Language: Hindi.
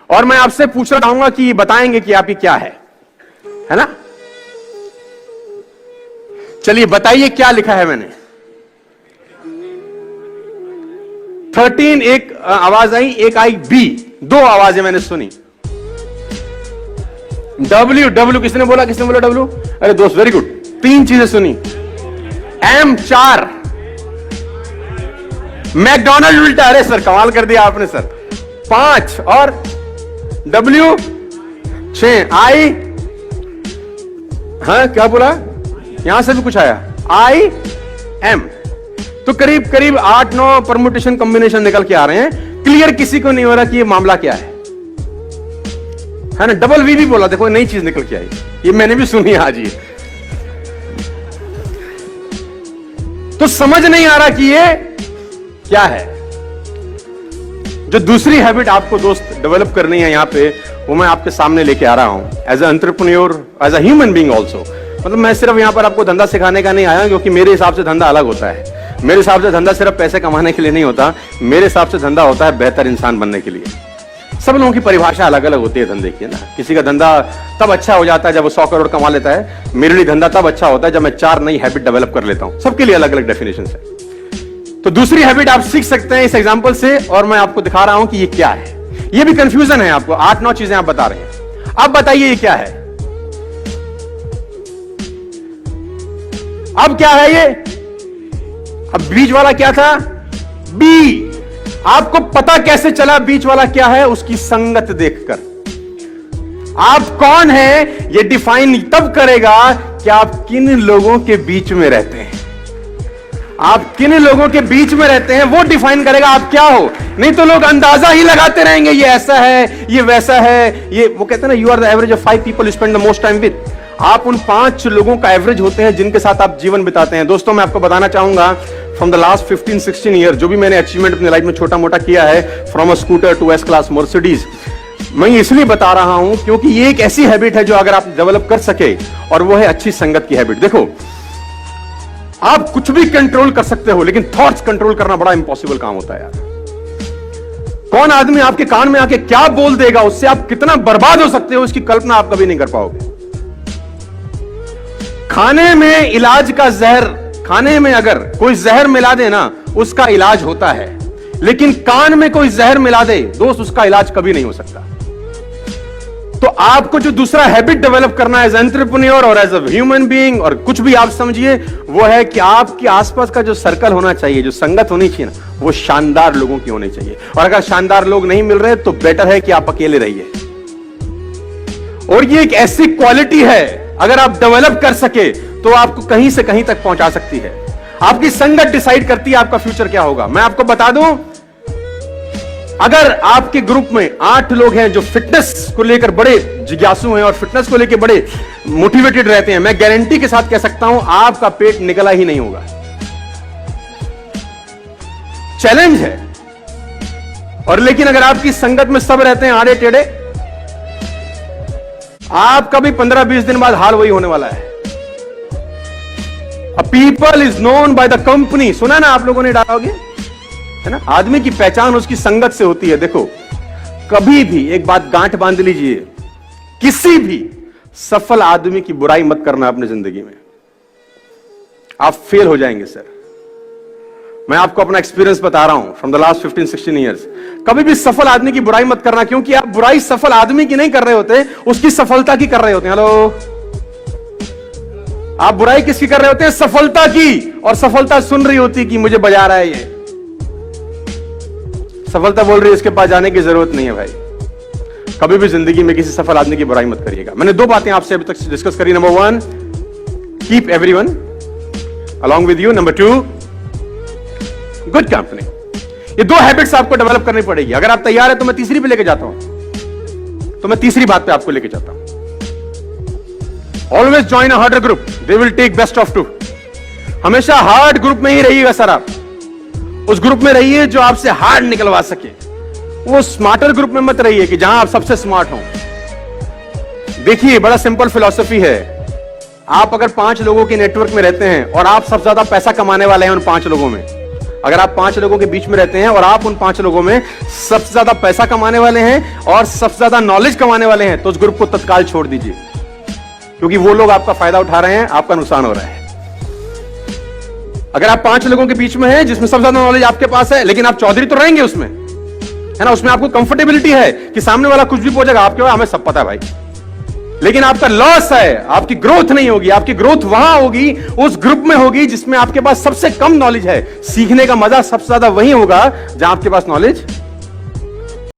और मैं आपसे पूछना चाहूंगा कि बताएंगे कि आपकी क्या है ना? चलिए बताइए क्या लिखा है मैंने। 13 एक आवाज आई, एक आई बी, दो आवाजें मैंने सुनी। डब्ल्यू डब्ल्यू किसने बोला डब्ल्यू? अरे दोस्त वेरी गुड, तीन चीजें सुनी। एम 4, मैकडॉनल्ड उल्टा, अरे सर कमाल कर दिया आपने सर। 5 और डब्ल्यू 6, आई, हाँ क्या बोला? यहां से भी कुछ आया, आई एम। तो करीब करीब 8-9 परमुटेशन कॉम्बिनेशन निकल के आ रहे हैं। क्लियर किसी को नहीं हो रहा कि ये मामला क्या है ना? डबल वी भी बोला, देखो नई चीज निकल के आई, ये मैंने भी सुनी आज। ये तो समझ नहीं आ रहा कि ये क्या है। जो दूसरी हैबिट आपको दोस्त डेवलप करनी है यहां पे, वो मैं आपके सामने लेके आ रहा हूं as a entrepreneur, as a human being also. मतलब मैं सिर्फ यहां पर आपको धंधा सिखाने का नहीं आया, क्योंकि मेरे हिसाब से धंधा अलग होता है। मेरे हिसाब से धंधा सिर्फ पैसे कमाने के लिए नहीं होता, मेरे हिसाब से धंधा होता है बेहतर इंसान बनने के लिए। सब लोगों की परिभाषा अलग अलग होती है धंधे की, है ना? किसी का धंधा तब अच्छा हो जाता है जब वो 100 करोड़ कमा लेता है। मेरे लिए धंधा तब अच्छा होता है जब मैं 4 नई हैबिट डेवलप कर लेता हूं। सबके लिए अलग अलग डेफिनेशन है। तो दूसरी हैबिट आप सीख सकते हैं इस एग्जांपल से, और मैं आपको दिखा रहा हूं कि ये क्या है। ये भी कंफ्यूजन है आपको, 8-9 चीजें आप बता रहे हैं। अब बताइए ये क्या है? अब क्या है ये? अब बीच वाला क्या था? बी। आपको पता कैसे चला बीच वाला क्या है? उसकी संगत देखकर। आप कौन है ये डिफाइन तब करेगा कि आप किन लोगों के बीच में रहते हैं। आप किन लोगों के बीच में रहते हैं वो डिफाइन करेगा आप क्या हो। नहीं तो लोग अंदाजा ही लगाते रहेंगे, ये ऐसा है, ये वैसा है। ये वो कहते हैं ना, you are the average of 5 people you spend the most time with. आप उन 5 लोगों का एवरेज होते हैं जिनके साथ आप जीवन बिताते हैं। दोस्तों मैं आपको बताना चाहूंगा, फ्रॉम द लास्ट 15-16 ईयर जो भी मैंने अचीवमेंट अपनी लाइफ में छोटा मोटा किया है, from a scooter to S class Mercedes, मैं इसलिए बता रहा हूं क्योंकि ये एक ऐसी हैबिट है जो अगर आप डेवलप कर सके, और वो है अच्छी संगत की हैबिट। देखो आप कुछ भी कंट्रोल कर सकते हो, लेकिन थॉट्स कंट्रोल करना बड़ा इंपॉसिबल काम होता है यार। कौन आदमी आपके कान में आके क्या बोल देगा, उससे आप कितना बर्बाद हो सकते हो, इसकी कल्पना आप कभी नहीं कर पाओगे। खाने में इलाज का जहर, खाने में अगर कोई जहर मिला दे ना, उसका इलाज होता है, लेकिन कान में कोई जहर मिला दे दोस्त, उसका इलाज कभी नहीं हो सकता। तो आपको जो दूसरा हैबिट डेवलप करना है एज एंटरप्रेन्योर और एज अ ह्यूमन बीइंग, और कुछ भी आप समझिए, वो है कि आपके आसपास का जो सर्कल होना चाहिए, जो संगत होनी चाहिए ना, वो शानदार लोगों की होनी चाहिए। और अगर शानदार लोग नहीं मिल रहे तो बेटर है कि आप अकेले रहिए। और ये एक ऐसी क्वालिटी है, अगर आप डेवलप कर सके तो आपको कहीं से कहीं तक पहुंचा सकती है। आपकी संगत डिसाइड करती है आपका फ्यूचर क्या होगा। मैं आपको बता दूं, अगर आपके ग्रुप में 8 लोग हैं जो फिटनेस को लेकर बड़े जिज्ञासु हैं और फिटनेस को लेकर बड़े मोटिवेटेड रहते हैं, मैं गारंटी के साथ कह सकता हूं आपका पेट निकला ही नहीं होगा। चैलेंज है। और लेकिन अगर आपकी संगत में सब रहते हैं आड़े टेढ़े, आपका भी 15-20 दिन बाद हाल वही होने वाला है। A people is known by the company, सुना ना आप लोगों ने डालोगे, है ना? आदमी की पहचान उसकी संगत से होती है। देखो कभी भी एक बात गांठ बांध लीजिए, किसी भी सफल आदमी की बुराई मत करना अपनी जिंदगी में, आप फेल हो जाएंगे सर। मैं आपको अपना एक्सपीरियंस बता रहा हूं फ्रॉम द लास्ट 15-16 ईयर्स। कभी भी सफल आदमी की बुराई मत करना, क्योंकि आप बुराई सफल आदमी की नहीं कर रहे होते, उसकी सफलता की कर रहे होते हैं। हेलो, आप बुराई किसकी कर रहे होते हैं? सफलता की। और सफलता सुन रही होती कि मुझे बजा रहा है ये, सफलता बोल रही है इसके पास जाने की जरूरत नहीं है। भाई कभी भी जिंदगी में किसी सफल आदमी की बुराई मत करिएगा। मैंने 2 बातें आपसे अभी तक डिस्कस करी। Number 1, keep everyone along with you. Number 2, good company. ये 2 हैबिट्स आपको डेवलप करनी पड़ेगी। अगर आप तैयार है तो मैं तीसरी पे लेके जाता हूं। तो मैं तीसरी बात पे आपको लेके जाता हूं। Always join a harder group, they will take best of 2। हमेशा हार्ड ग्रुप में ही रहिएगा सर। आप उस ग्रुप में रहिए जो आपसे हार्ड निकलवा सके। वो स्मार्टर ग्रुप में मत रहिए कि जहां आप सबसे स्मार्ट हो। देखिए बड़ा सिंपल फिलॉसफी है। आप अगर 5 लोगों के नेटवर्क में रहते हैं और आप सबसे ज्यादा पैसा कमाने वाले हैं उन 5 लोगों में, अगर आप 5 लोगों के बीच में रहते हैं और आप उन 5 लोगों में सबसे ज्यादा पैसा कमाने वाले हैं और सबसे ज्यादा नॉलेज कमाने वाले हैं, तो उस ग्रुप को तत्काल छोड़ दीजिए, क्योंकि वो लोग आपका फायदा उठा रहे हैं, आपका नुकसान हो रहा है। अगर आप 5 लोगों के बीच में हैं जिसमें सबसे ज्यादा नॉलेज आपके पास है, लेकिन आप चौधरी तो रहेंगे उसमें, है ना, उसमें आपको कंफर्टेबिलिटी है कि सामने वाला कुछ भी पूछेगा, आपके बाद हमें सब पता है भाई, लेकिन आपका लॉस है, आपकी ग्रोथ नहीं होगी। आपकी ग्रोथ वहां होगी, उस ग्रुप में होगी जिसमें आपके पास सबसे कम नॉलेज है। सीखने का मजा सबसे ज्यादा वहीं होगा जहां आपके पास नॉलेज